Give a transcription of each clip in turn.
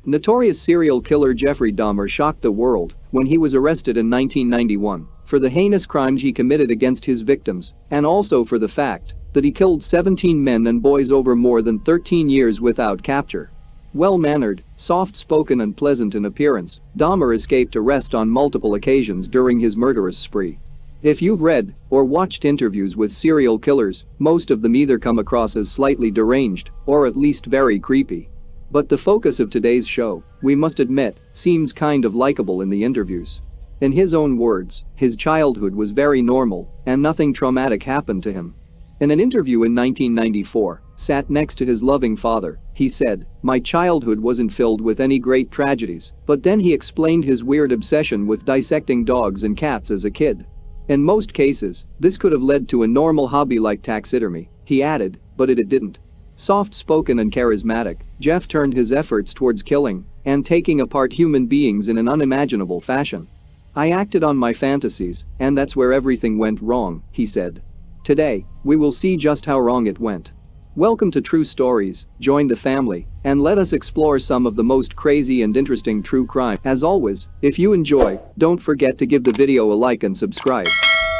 Notorious serial killer Jeffrey Dahmer shocked the world when he was arrested in 1991 for the heinous crimes he committed against his victims and also for the fact that he killed 17 men and boys over more than 13 years without capture. Well-mannered, soft-spoken and pleasant in appearance, Dahmer escaped arrest on multiple occasions during his murderous spree. If you've read or watched interviews with serial killers, most of them either come across as slightly deranged or at least very creepy. But the focus of today's show, we must admit, seems kind of likable in the interviews. In his own words, his childhood was very normal and nothing traumatic happened to him. In an interview in 1994, sat next to his loving father, he said, "My childhood wasn't filled with any great tragedies," but then he explained his weird obsession with dissecting dogs and cats as a kid. In most cases, this could have led to a normal hobby like taxidermy, he added, but it didn't. Soft-spoken and charismatic, Jeff turned his efforts towards killing and taking apart human beings in an unimaginable fashion. "I acted on my fantasies, and that's where everything went wrong," he said. Today, we will see just how wrong it went. Welcome to True Stories, join the family, and let us explore some of the most crazy and interesting true crime. As always, if you enjoy, don't forget to give the video a like and subscribe.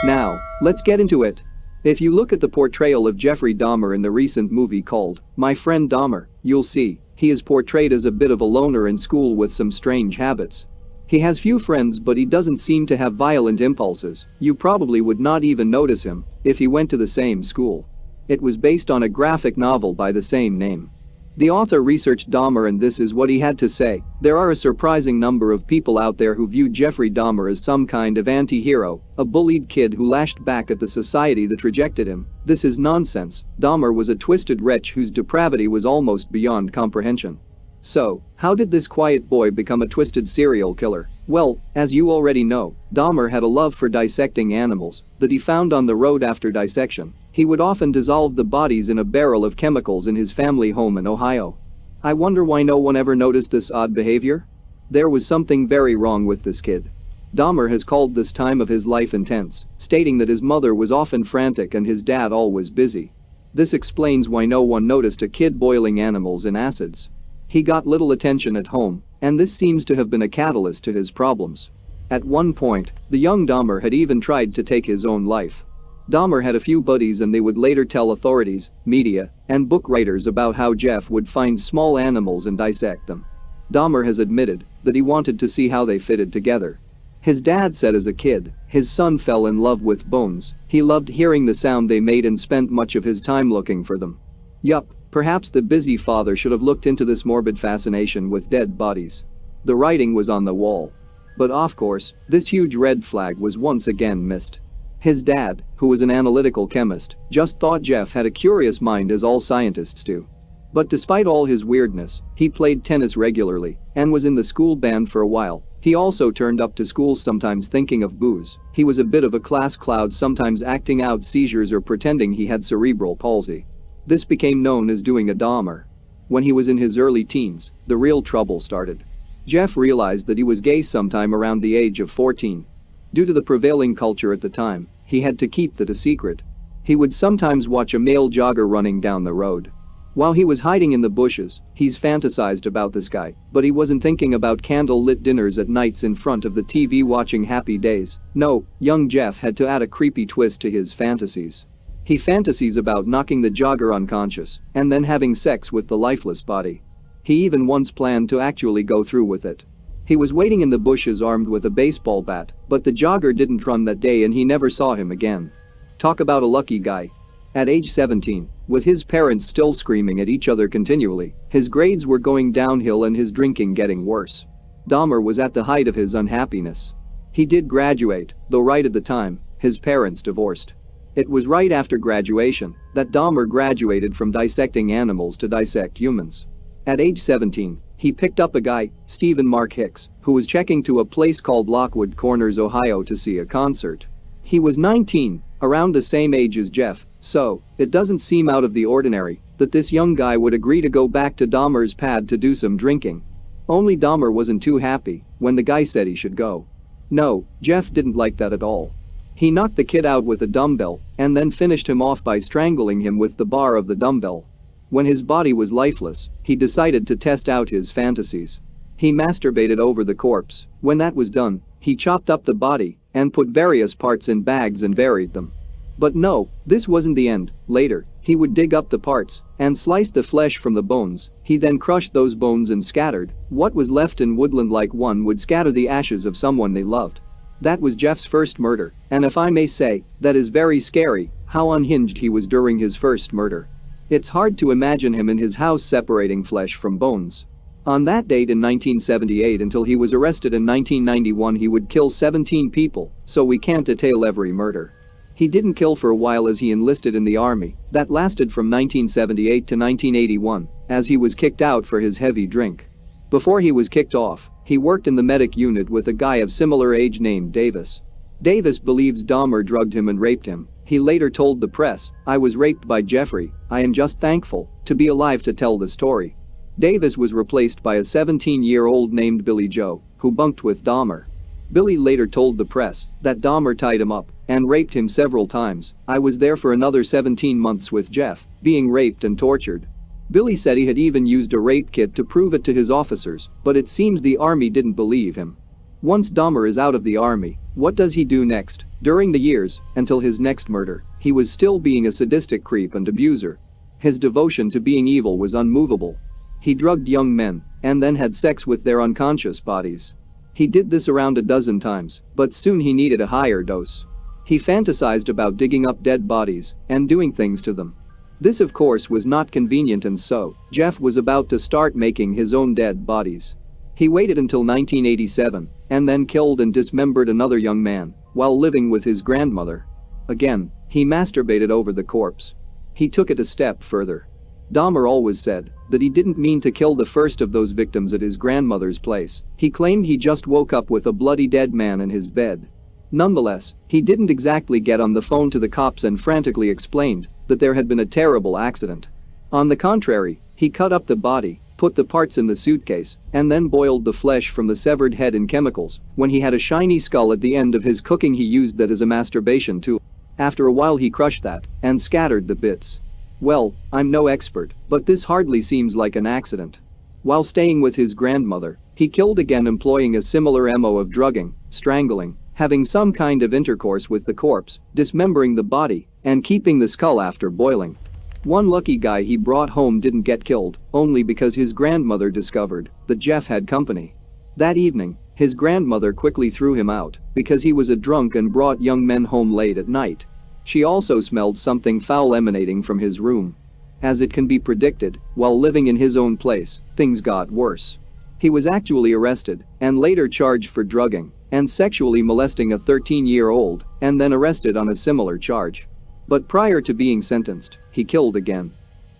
Now, let's get into it. If you look at the portrayal of Jeffrey Dahmer in the recent movie called My Friend Dahmer, you'll see he is portrayed as a bit of a loner in school with some strange habits. He has few friends but he doesn't seem to have violent impulses. You probably would not even notice him if he went to the same school. It was based on a graphic novel by the same name. The author researched Dahmer and this is what he had to say. There are a surprising number of people out there who view Jeffrey Dahmer as some kind of anti-hero, a bullied kid who lashed back at the society that rejected him. This is nonsense. Dahmer was a twisted wretch whose depravity was almost beyond comprehension. So, how did this quiet boy become a twisted serial killer? Well, as you already know, Dahmer had a love for dissecting animals that he found on the road after dissection. He would often dissolve the bodies in a barrel of chemicals in his family home in Ohio. I wonder why no one ever noticed this odd behavior? There was something very wrong with this kid. Dahmer has called this time of his life intense, stating that his mother was often frantic and his dad always busy. This explains why no one noticed a kid boiling animals in acids. He got little attention at home, and this seems to have been a catalyst to his problems. At one point, the young Dahmer had even tried to take his own life. Dahmer had a few buddies and they would later tell authorities, media, and book writers about how Jeff would find small animals and dissect them. Dahmer has admitted that he wanted to see how they fitted together. His dad said as a kid, his son fell in love with bones. He loved hearing the sound they made and spent much of his time looking for them. Yup, perhaps the busy father should have looked into this morbid fascination with dead bodies. The writing was on the wall. But of course, this huge red flag was once again missed. His dad, who was an analytical chemist, just thought Jeff had a curious mind as all scientists do. But despite all his weirdness, he played tennis regularly and was in the school band for a while. He also turned up to school sometimes thinking of booze. He was a bit of a class clown, sometimes acting out seizures or pretending he had cerebral palsy. This became known as doing a Dahmer. When he was in his early teens, the real trouble started. Jeff realized that he was gay sometime around the age of 14. Due to the prevailing culture at the time, he had to keep that a secret. He would sometimes watch a male jogger running down the road. While he was hiding in the bushes, he's fantasized about this guy, but he wasn't thinking about candle-lit dinners at nights in front of the TV watching Happy Days. No, young Jeff had to add a creepy twist to his fantasies. He fantasies about knocking the jogger unconscious and then having sex with the lifeless body. He even once planned to actually go through with it. He was waiting in the bushes armed with a baseball bat, but the jogger didn't run that day and he never saw him again. Talk about a lucky guy. At age 17, with his parents still screaming at each other continually, his grades were going downhill and his drinking getting worse. Dahmer was at the height of his unhappiness. He did graduate, though right at the time, his parents divorced. It was right after graduation that Dahmer graduated from dissecting animals to dissect humans. At age 17, he picked up a guy, Stephen Mark Hicks, who was checking to a place called Lockwood Corners, Ohio to see a concert. He was 19, around the same age as Jeff, so it doesn't seem out of the ordinary that this young guy would agree to go back to Dahmer's pad to do some drinking. Only Dahmer wasn't too happy when the guy said he should go. No, Jeff didn't like that at all. He knocked the kid out with a dumbbell and then finished him off by strangling him with the bar of the dumbbell. When his body was lifeless, he decided to test out his fantasies. He masturbated over the corpse. When that was done, he chopped up the body and put various parts in bags and buried them. But no, this wasn't the end. Later, he would dig up the parts and slice the flesh from the bones. He then crushed those bones and scattered what was left in woodland like one would scatter the ashes of someone they loved. That was Jeff's first murder, and if I may say, that is very scary, how unhinged he was during his first murder. It's hard to imagine him in his house separating flesh from bones. On that date in 1978 until he was arrested in 1991 he would kill 17 people, so we can't detail every murder. He didn't kill for a while as he enlisted in the army, that lasted from 1978 to 1981, as he was kicked out for his heavy drink. Before he was kicked off, he worked in the medic unit with a guy of similar age named Davis. Davis believes Dahmer drugged him and raped him. He later told the press, "I was raped by Jeffrey, I am just thankful to be alive to tell the story." Davis was replaced by a 17-year-old named Billy Joe, who bunked with Dahmer. Billy later told the press that Dahmer tied him up and raped him several times. "I was there for another 17 months with Jeff, being raped and tortured." Billy said he had even used a rape kit to prove it to his officers, but it seems the army didn't believe him. Once Dahmer is out of the army, what does he do next? During the years, until his next murder, he was still being a sadistic creep and abuser. His devotion to being evil was unmovable. He drugged young men and then had sex with their unconscious bodies. He did this around a dozen times, but soon he needed a higher dose. He fantasized about digging up dead bodies and doing things to them. This of course was not convenient, and so Jeff was about to start making his own dead bodies. He waited until 1987 and then killed and dismembered another young man while living with his grandmother. Again, he masturbated over the corpse. He took it a step further. Dahmer always said that he didn't mean to kill the first of those victims at his grandmother's place. He claimed he just woke up with a bloody dead man in his bed. Nonetheless, he didn't exactly get on the phone to the cops and frantically explained that there had been a terrible accident. On the contrary, he cut up the body, put the parts in the suitcase, and then boiled the flesh from the severed head in chemicals. When he had a shiny skull at the end of his cooking, he used that as a masturbation tool. After a while he crushed that and scattered the bits. Well, I'm no expert, but this hardly seems like an accident. While staying with his grandmother, he killed again, employing a similar MO of drugging, strangling, having some kind of intercourse with the corpse, dismembering the body, and keeping the skull after boiling. One lucky guy he brought home didn't get killed, only because his grandmother discovered that Jeff had company. That evening, his grandmother quickly threw him out because he was a drunk and brought young men home late at night. She also smelled something foul emanating from his room. As it can be predicted, while living in his own place, things got worse. He was actually arrested and later charged for drugging and sexually molesting a 13-year-old and then arrested on a similar charge. But prior to being sentenced, he killed again.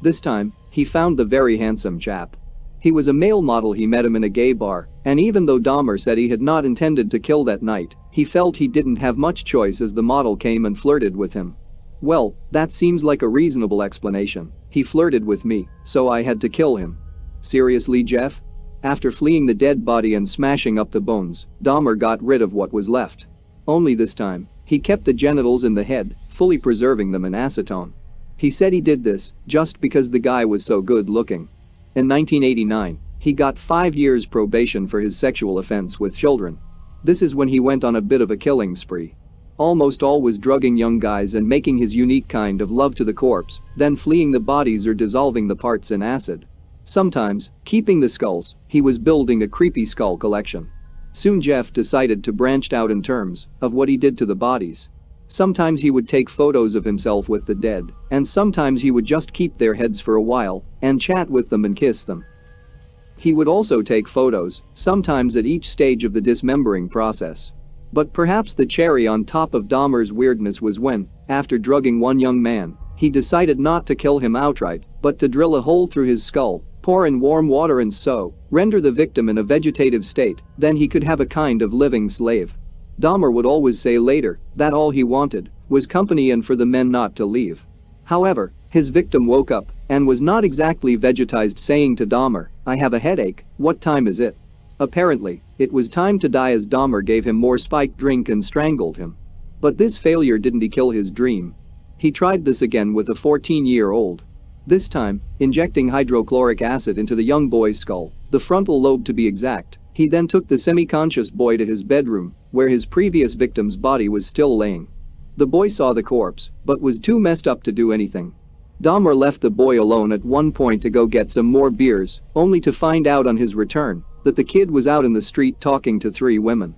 This time, he found the very handsome chap. He was a male model. He met him in a gay bar, and even though Dahmer said he had not intended to kill that night, he felt he didn't have much choice as the model came and flirted with him. Well, that seems like a reasonable explanation. He flirted with me, so I had to kill him. Seriously, Jeff? After fleeing the dead body and smashing up the bones, Dahmer got rid of what was left. Only this time, he kept the genitals in the head, fully preserving them in acetone. He said he did this just because the guy was so good looking. In 1989, he got 5 years probation for his sexual offense with children. This is when he went on a bit of a killing spree. Almost always drugging young guys and making his unique kind of love to the corpse, then fleeing the bodies or dissolving the parts in acid. Sometimes, keeping the skulls, he was building a creepy skull collection. Soon Jeff decided to branch out in terms of what he did to the bodies. Sometimes he would take photos of himself with the dead, and sometimes he would just keep their heads for a while and chat with them and kiss them. He would also take photos, sometimes at each stage of the dismembering process. But perhaps the cherry on top of Dahmer's weirdness was when, after drugging one young man, he decided not to kill him outright, but to drill a hole through his skull, pour in warm water and so render the victim in a vegetative state. Then he could have a kind of living slave. Dahmer would always say later that all he wanted was company and for the men not to leave. However, his victim woke up and was not exactly vegetized, saying to Dahmer, "I have a headache, what time is it?" Apparently, it was time to die as Dahmer gave him more spiked drink and strangled him. But this failure didn't kill his dream. He tried this again with a 14-year-old. This time, injecting hydrochloric acid into the young boy's skull, the frontal lobe to be exact. He then took the semi-conscious boy to his bedroom, where his previous victim's body was still laying. The boy saw the corpse, but was too messed up to do anything. Dahmer left the boy alone at one point to go get some more beers, only to find out on his return that the kid was out in the street talking to 3 women.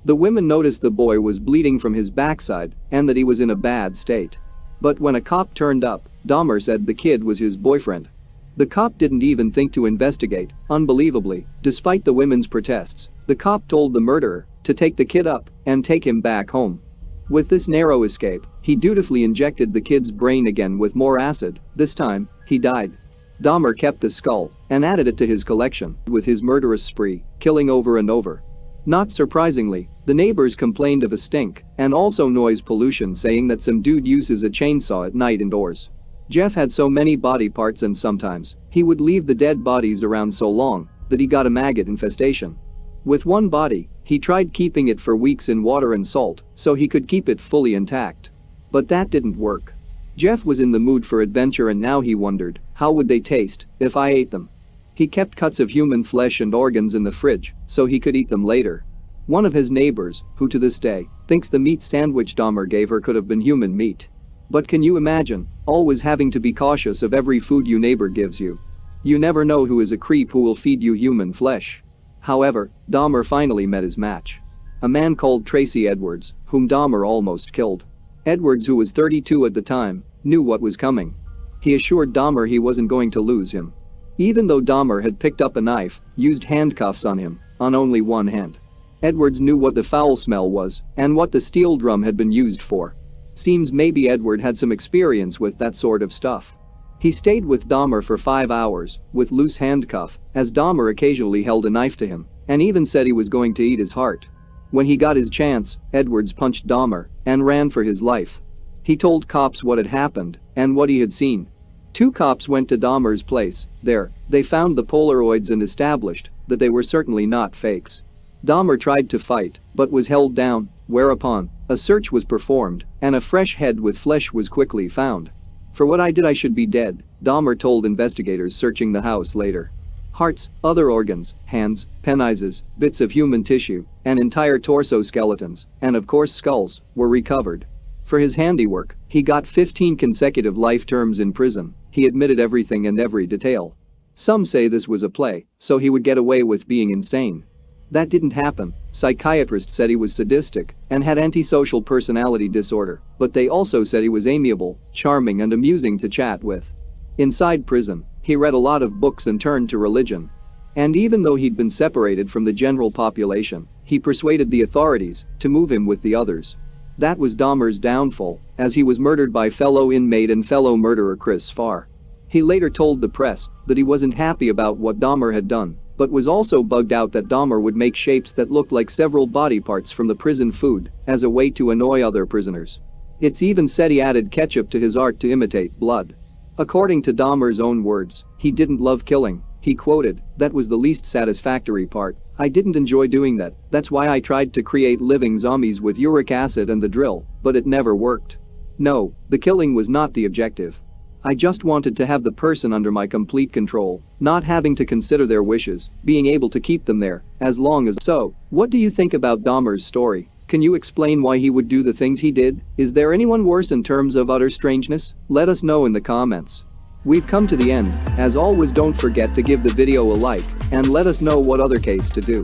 The women noticed the boy was bleeding from his backside and that he was in a bad state. But when a cop turned up, Dahmer said the kid was his boyfriend. The cop didn't even think to investigate. Unbelievably, despite the women's protests, the cop told the murderer to take the kid up and take him back home. With this narrow escape, he dutifully injected the kid's brain again with more acid. This time, he died. Dahmer kept the skull and added it to his collection with his murderous spree, killing over and over. Not surprisingly, the neighbors complained of a stink and also noise pollution, saying that some dude uses a chainsaw at night indoors. Jeff had so many body parts and sometimes he would leave the dead bodies around so long that he got a maggot infestation. With one body, he tried keeping it for weeks in water and salt so he could keep it fully intact. But that didn't work. Jeff was in the mood for adventure and now he wondered, how would they taste if I ate them? He kept cuts of human flesh and organs in the fridge so he could eat them later. One of his neighbors, who to this day thinks the meat sandwich Dahmer gave her could have been human meat. But can you imagine always having to be cautious of every food your neighbor gives you? You never know who is a creep who will feed you human flesh. However, Dahmer finally met his match. A man called Tracy Edwards, whom Dahmer almost killed. Edwards, who was 32 at the time, knew what was coming. He assured Dahmer he wasn't going to lose him. Even though Dahmer had picked up a knife, used handcuffs on him, on only one hand. Edwards knew what the foul smell was and what the steel drum had been used for. Seems maybe Edward had some experience with that sort of stuff. He stayed with Dahmer for 5 hours, with loose handcuff, as Dahmer occasionally held a knife to him, and even said he was going to eat his heart. When he got his chance, Edwards punched Dahmer and ran for his life. He told cops what had happened and what he had seen. 2 cops went to Dahmer's place. There, they found the Polaroids and established that they were certainly not fakes. Dahmer tried to fight, but was held down, whereupon a search was performed and a fresh head with flesh was quickly found. For what I did I should be dead, Dahmer told investigators searching the house later. Hearts, other organs, hands, penises, bits of human tissue, and entire torso skeletons, and of course skulls, were recovered. For his handiwork, he got 15 consecutive life terms in prison. He admitted everything and every detail. Some say this was a play, so he would get away with being insane. That didn't happen. Psychiatrists said he was sadistic and had antisocial personality disorder, but they also said he was amiable, charming and amusing to chat with. Inside prison, he read a lot of books and turned to religion. And even though he'd been separated from the general population, he persuaded the authorities to move him with the others. That was Dahmer's downfall, as he was murdered by fellow inmate and fellow murderer Chris Farr. He later told the press that he wasn't happy about what Dahmer had done, but was also bugged out that Dahmer would make shapes that looked like several body parts from the prison food as a way to annoy other prisoners. It's even said he added ketchup to his art to imitate blood. According to Dahmer's own words, he didn't love killing. He quoted, "That was the least satisfactory part. I didn't enjoy doing that. That's why I tried to create living zombies with uric acid and the drill, but it never worked. No, the killing was not the objective. I just wanted to have the person under my complete control, not having to consider their wishes, being able to keep them there as long as." So, what do you think about Dahmer's story? Can you explain why he would do the things he did? Is there anyone worse in terms of utter strangeness? Let us know in the comments. We've come to the end. As always, don't forget to give the video a like and let us know what other case to do.